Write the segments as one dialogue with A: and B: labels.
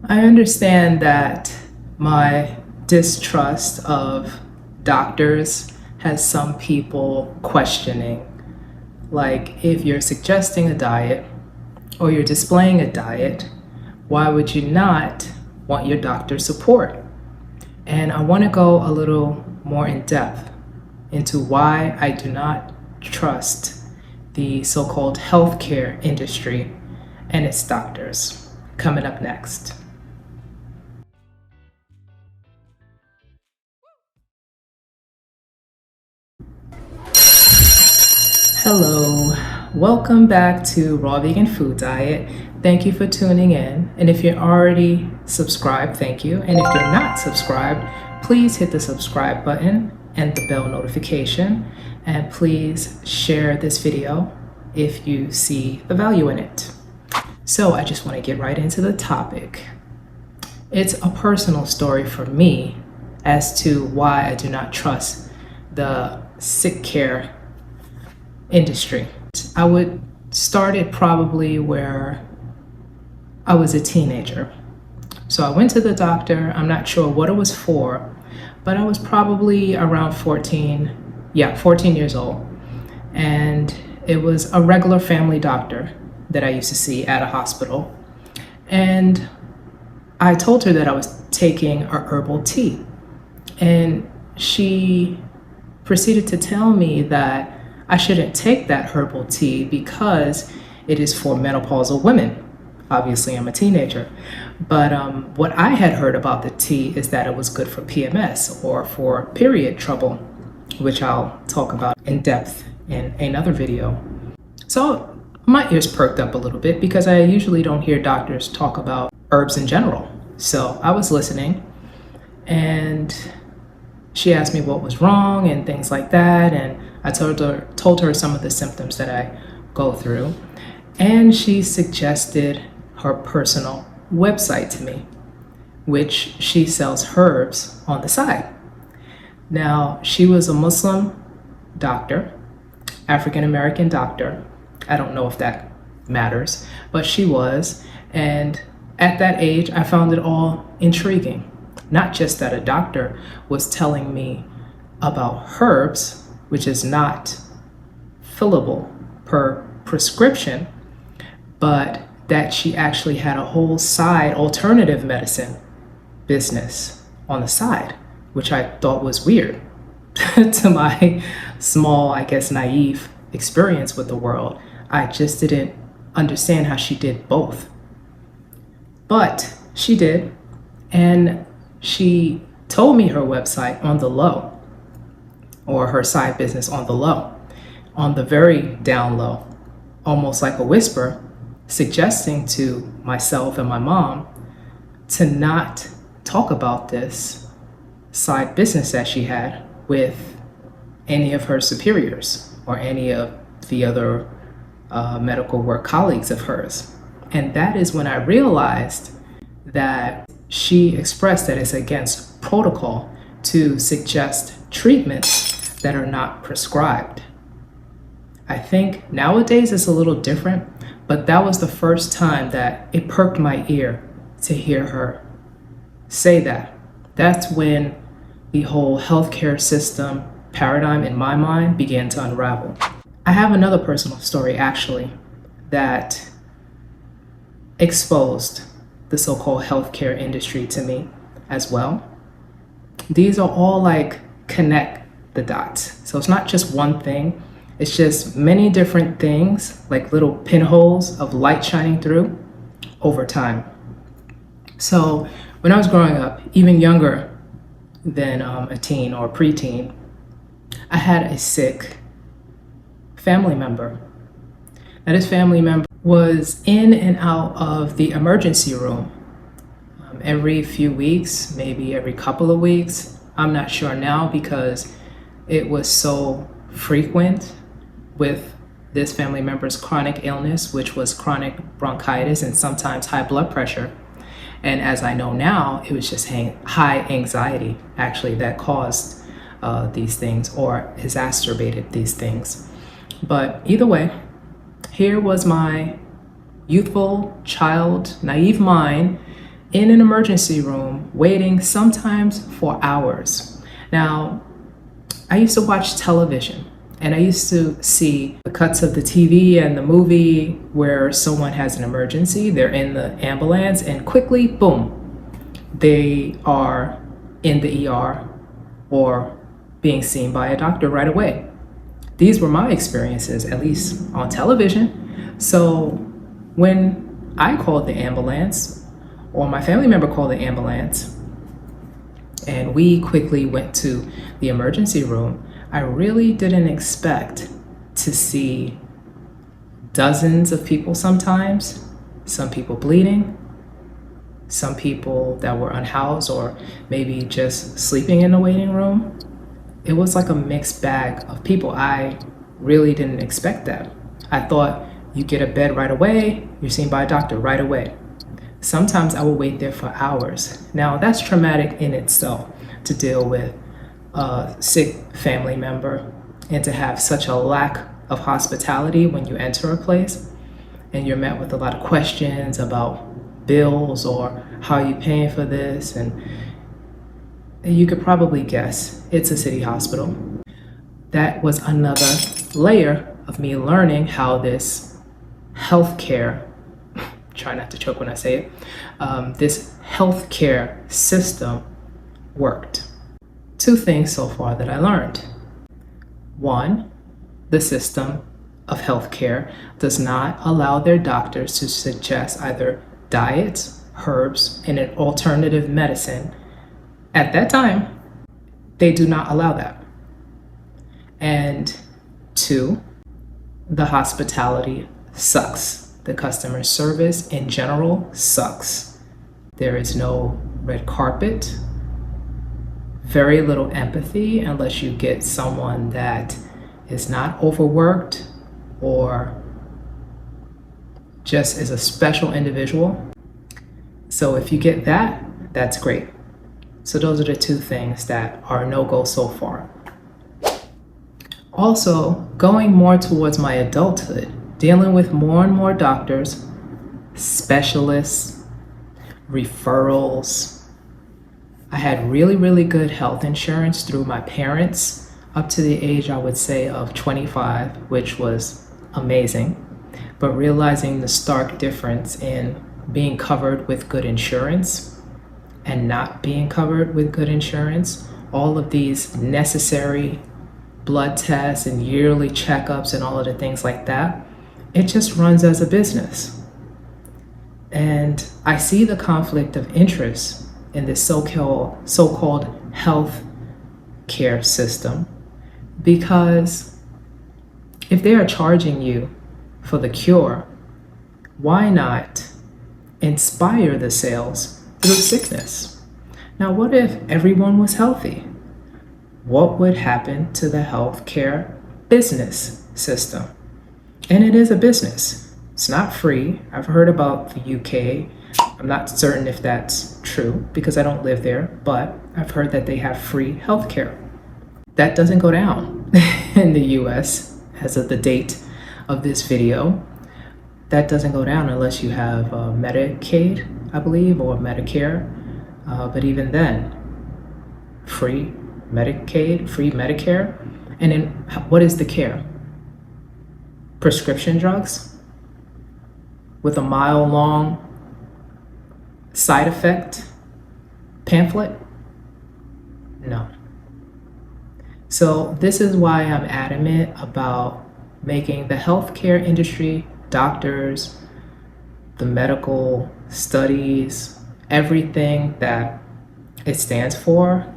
A: I understand that my distrust of doctors has some people questioning, like if you're suggesting a diet or you're displaying a diet, why would you not want your doctor's support? And I want to go a little more in depth into why I do not trust the so-called healthcare industry and its doctors. Coming up next. Hello, welcome back to Raw Vegan Food Diet. Thank you for tuning in. And if you're already subscribed, thank you. And if you're not subscribed, please hit the subscribe button and the bell notification. And please share this video if you see the value in it. So I just want to get right into the topic. It's a personal story for me as to why I do not trust the Sickcare industry. I would start it probably where I was a teenager. So I went to the doctor. I'm not sure what it was for, but I was probably around 14 years old. And it was a regular family doctor that I used to see at a hospital. And I told her that I was taking a herbal tea. And she proceeded to tell me that I shouldn't take that herbal tea because it is for menopausal women. Obviously, I'm a teenager. But what I had heard about the tea is that it was good for PMS or for period trouble, which I'll talk about in depth in another video. So my ears perked up a little bit because I usually don't hear doctors talk about herbs in general. So I was listening, and she asked me what was wrong and things like that. And I told her some of the symptoms that I go through. And she suggested her personal website to me, which she sells herbs on the side. Now, she was a Muslim doctor, African-American doctor. I don't know if that matters, but she was. And at that age, I found it all intriguing. Not just that a doctor was telling me about herbs, which is not fillable per prescription, but that she actually had a whole side alternative medicine business on the side, which I thought was weird to my small, I guess, naive experience with the world. I just didn't understand how she did both. But she did, and she told me her website on the low, or her side business on the low, on the very down low, almost like a whisper, suggesting to myself and my mom to not talk about this side business that she had with any of her superiors or any of the other medical work colleagues of hers. And that is when I realized that she expressed that it's against protocol to suggest treatments that are not prescribed. I think nowadays it's a little different, but that was the first time that it perked my ear to hear her say that. That's when the whole healthcare system paradigm in my mind began to unravel. I have another personal story actually that exposed the so-called healthcare industry to me as well. These are all like connect the dots. So it's not just one thing, it's just many different things, like little pinholes of light shining through over time. So when I was growing up, even younger than a teen or preteen, I had a sick family member. Now this family member was in and out of the emergency room every few weeks, maybe every couple of weeks. I'm not sure now because it was so frequent with this family member's chronic illness, which was chronic bronchitis and sometimes high blood pressure. And as I know now, it was just high anxiety actually that caused these things or exacerbated these things. But either way, here was my youthful child, naive mind in an emergency room, waiting sometimes for hours. Now, I used to watch television, and I used to see the cuts of the TV and the movie where someone has an emergency, they're in the ambulance, and quickly, boom, they are in the ER or being seen by a doctor right away. These were my experiences, at least on television. So when I called the ambulance, or my family member called the ambulance, and we quickly went to the emergency room, I really didn't expect to see dozens of people sometimes, some people bleeding, some people that were unhoused or maybe just sleeping in the waiting room. It was like a mixed bag of people. I really didn't expect that. I thought you get a bed right away, you're seen by a doctor right away. Sometimes I would wait there for hours. Now that's traumatic in itself, to deal with a sick family member and to have such a lack of hospitality when you enter a place and you're met with a lot of questions about bills or how are you paying for this, and you could probably guess it's a city hospital. That was another layer of me learning how this healthcare, try not to choke when I say it, this healthcare system worked. Two things so far that I learned. One, the system of healthcare does not allow their doctors to suggest either diets, herbs, and an alternative medicine. At that time, they do not allow that. And two, the hospitality sucks. The customer service in general sucks. There is no red carpet, very little empathy unless you get someone that is not overworked or just is a special individual. So if you get that, that's great. So those are the two things that are no-go so far. Also, going more towards my adulthood, dealing with more and more doctors, specialists, referrals. I had really, really good health insurance through my parents up to the age, I would say, of 25, which was amazing. But realizing the stark difference in being covered with good insurance and not being covered with good insurance, all of these necessary blood tests and yearly checkups and all of the things like that, it just runs as a business. And I see the conflict of interest in this so-called health care system, because if they are charging you for the cure, why not inspire the sales through sickness? Now, what if everyone was healthy? What would happen to the healthcare business system? And it is a business. It's not free. I've heard about the UK. I'm not certain if that's true because I don't live there, but I've heard that they have free healthcare. That doesn't go down in the US as of the date of this video. That doesn't go down unless you have Medicaid, I believe, or Medicare. But even then, free Medicaid, free Medicare. And then what is the care? Prescription drugs with a mile-long side effect pamphlet? No. So this is why I'm adamant about making the healthcare industry, doctors, the medical studies, everything that it stands for,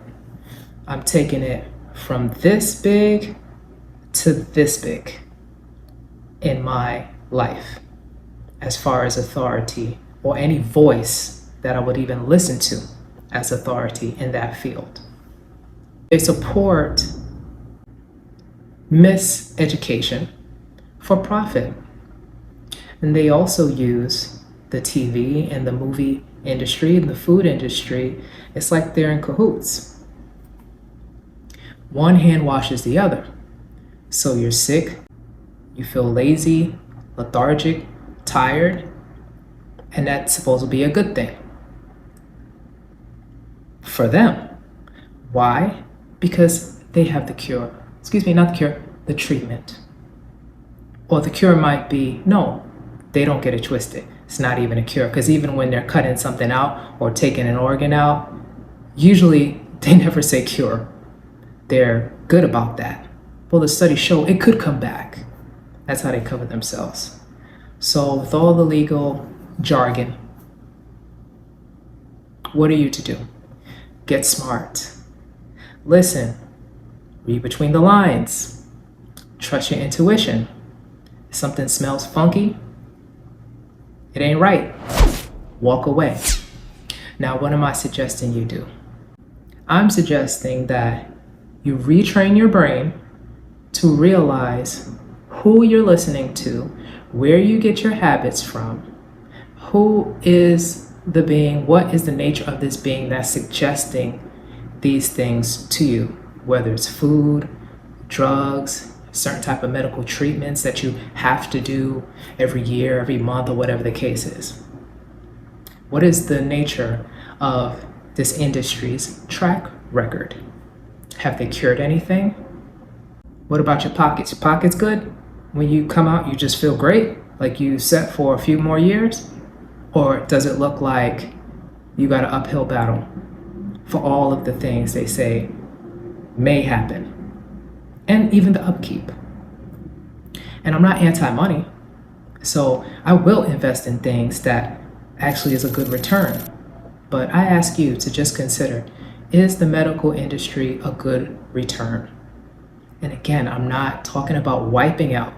A: I'm taking it from this big to this big in my life as far as authority or any voice that I would even listen to as authority in that field. They support miseducation for profit. And they also use the TV and the movie industry and the food industry. It's like they're in cahoots. One hand washes the other. So you're sick, you feel lazy, lethargic, tired, and that's supposed to be a good thing. for them. Why? Because they have the cure. Excuse me, not the cure, the treatment. Or the cure might be, no, they don't get it twisted. It's not even a cure, because even when they're cutting something out or taking an organ out, usually they never say cure. They're good about that. Well, the studies show it could come back. That's how they cover themselves. So with all the legal jargon, what are you to do? Get smart. Listen. Read between the lines. Trust your intuition. If something smells funky, it ain't right. Walk away. Now, what am I suggesting you do? I'm suggesting that you retrain your brain to realize who you're listening to, where you get your habits from, who is the being, what is the nature of this being that's suggesting these things to you, whether it's food, drugs, certain type of medical treatments that you have to do every year, every month, or whatever the case is. What is the nature of this industry's track record? Have they cured anything? What about your pockets? Your pockets good? When you come out, you just feel great, like you set for a few more years? Or does it look like you got an uphill battle for all of the things they say may happen? And even the upkeep. And I'm not anti-money, so I will invest in things that actually is a good return. But I ask you to just consider, is the medical industry a good return? And again, I'm not talking about wiping out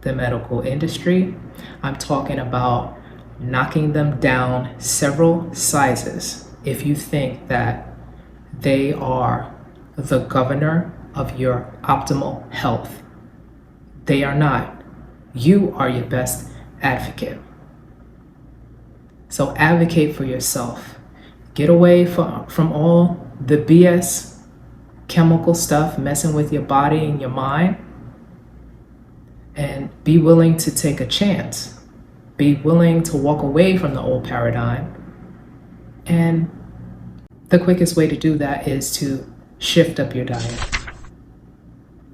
A: the medical industry. I'm talking about knocking them down several sizes if you think that they are the governor of your optimal health. They are not. You are your best advocate. So advocate for yourself. Get away from all the BS chemical stuff messing with your body and your mind, and be willing to take a chance. Be willing to walk away from the old paradigm. And the quickest way to do that is to shift up your diet.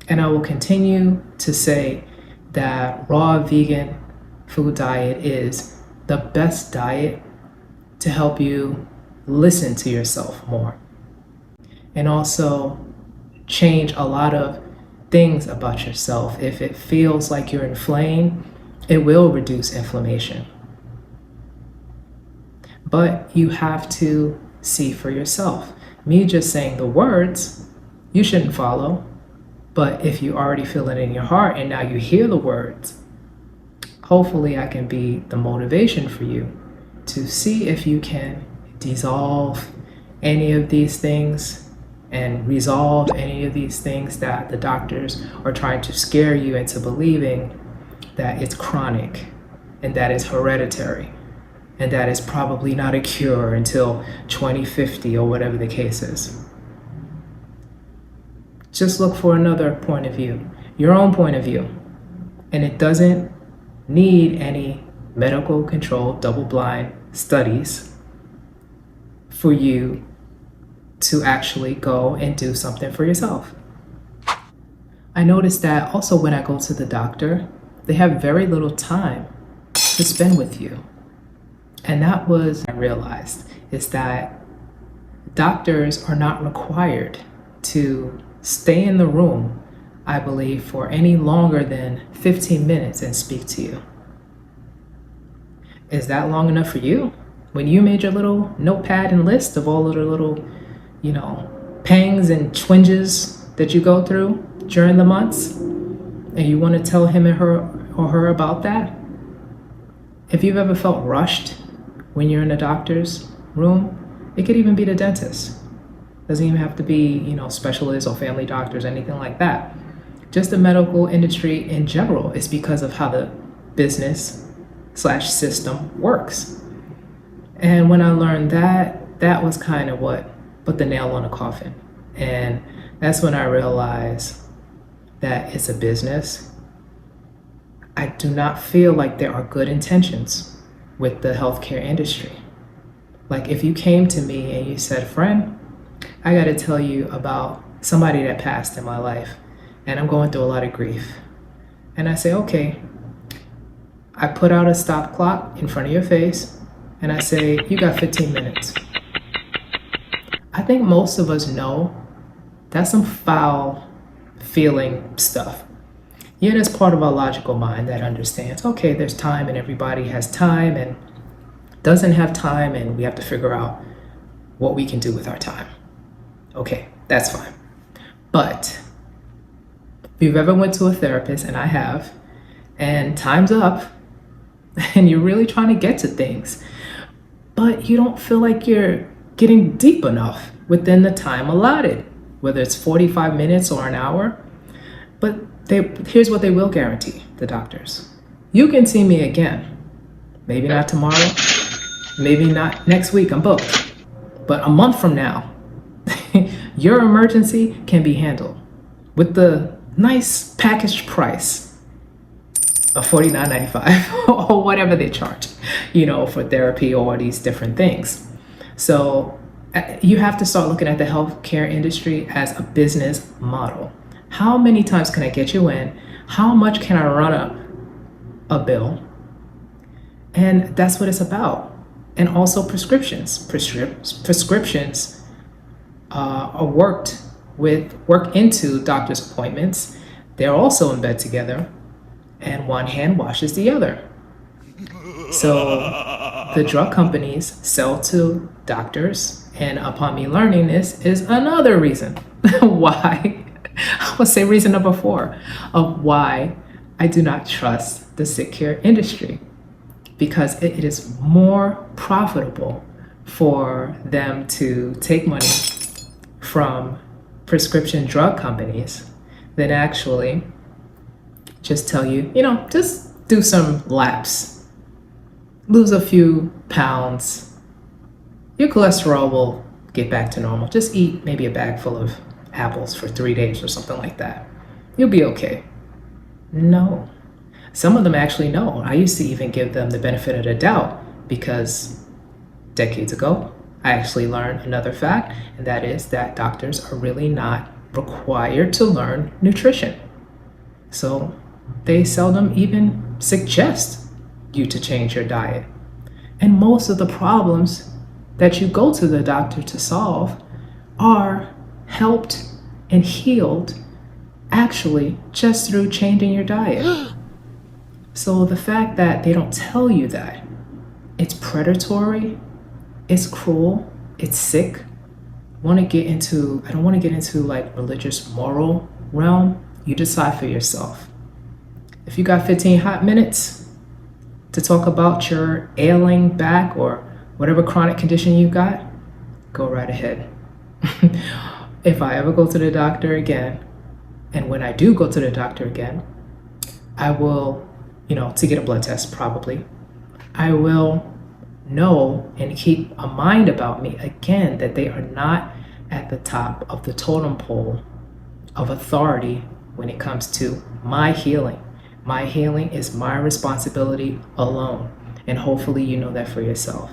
A: And I will continue to say that raw vegan food diet is the best diet to help you listen to yourself more. And also change a lot of things about yourself. If it feels like you're inflamed, it will reduce inflammation. But you have to see for yourself. Me just saying the words, you shouldn't follow. But if you already feel it in your heart and now you hear the words, hopefully I can be the motivation for you to see if you can dissolve any of these things and resolve any of these things that the doctors are trying to scare you into believing that it's chronic and that it's hereditary and that it's probably not a cure until 2050 or whatever the case is. Just look for another point of view, your own point of view. And it doesn't need any medical controlled double-blind studies for you to actually go and do something for yourself. I noticed that also when I go to the doctor, they have very little time to spend with you. And that was, I realized, is that doctors are not required to stay in the room, I believe, for any longer than 15 minutes and speak to you. Is that long enough for you? When you made your little notepad and list of all of the little, pangs and twinges that you go through during the months, and you want to tell him or her about that? If you've ever felt rushed when you're in a doctor's room, it could even be the dentist. Doesn't even have to be, specialists or family doctors, anything like that. Just the medical industry in general is because of how the business/system works. And when I learned that, that was kind of what put the nail on the coffin. And that's when I realized that it's a business. I do not feel like there are good intentions with the healthcare industry. Like if you came to me and you said, friend, I got to tell you about somebody that passed in my life, and I'm going through a lot of grief. And I say, okay, I put out a stop clock in front of your face, and I say, you got 15 minutes. I think most of us know that's some foul feeling stuff. Yet it's part of our logical mind that understands, okay, there's time and everybody has time and doesn't have time, and we have to figure out what we can do with our time. Okay, that's fine. But if you've ever went to a therapist, and I have, and time's up, and you're really trying to get to things, but you don't feel like you're getting deep enough within the time allotted, whether it's 45 minutes or an hour. But here's what they will guarantee, the doctors. You can see me again. Maybe not tomorrow, maybe not next week, I'm booked. But a month from now, your emergency can be handled with the nice packaged price of $49.95 or whatever they charge, for therapy or these different things. So you have to start looking at the healthcare industry as a business model. How many times can I get you in? How much can I run up a bill? And that's what it's about. And also prescriptions. Prescriptions are work into doctor's appointments. They're also in bed together, and one hand washes the other. So the drug companies sell to doctors, and upon me learning this is another reason why, I would say reason number 4 of why I do not trust the sick care industry, because it is more profitable for them to take money from prescription drug companies than actually just tell you, just do some laps, lose a few pounds, your cholesterol will get back to normal. Just eat maybe a bag full of apples for 3 days or something like that. You'll be okay. No. Some of them actually know. I used to even give them the benefit of the doubt, because decades ago, I actually learned another fact, and that is that doctors are really not required to learn nutrition. So they seldom even suggest you to change your diet. And most of the problems that you go to the doctor to solve are helped and healed actually just through changing your diet. So the fact that they don't tell you that, it's predatory, it's cruel, it's sick. I don't want to get into like religious moral realm. You decide for yourself. If you got 15 hot minutes to talk about your ailing back or whatever chronic condition you got, go right ahead. If I ever go to the doctor again, and when I do go to the doctor again, I will, to get a blood test probably, I will know and keep a mind about me again that they are not at the top of the totem pole of authority when it comes to my healing. My healing is my responsibility alone, and hopefully you know that for yourself.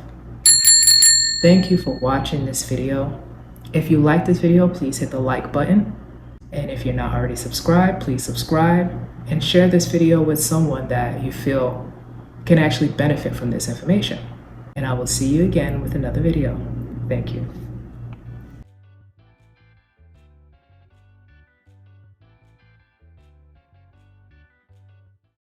A: Thank you for watching this video. If you like this video, please hit the like button. And if you're not already subscribed, please subscribe and share this video with someone that you feel can actually benefit from this information. And I will see you again with another video. Thank you.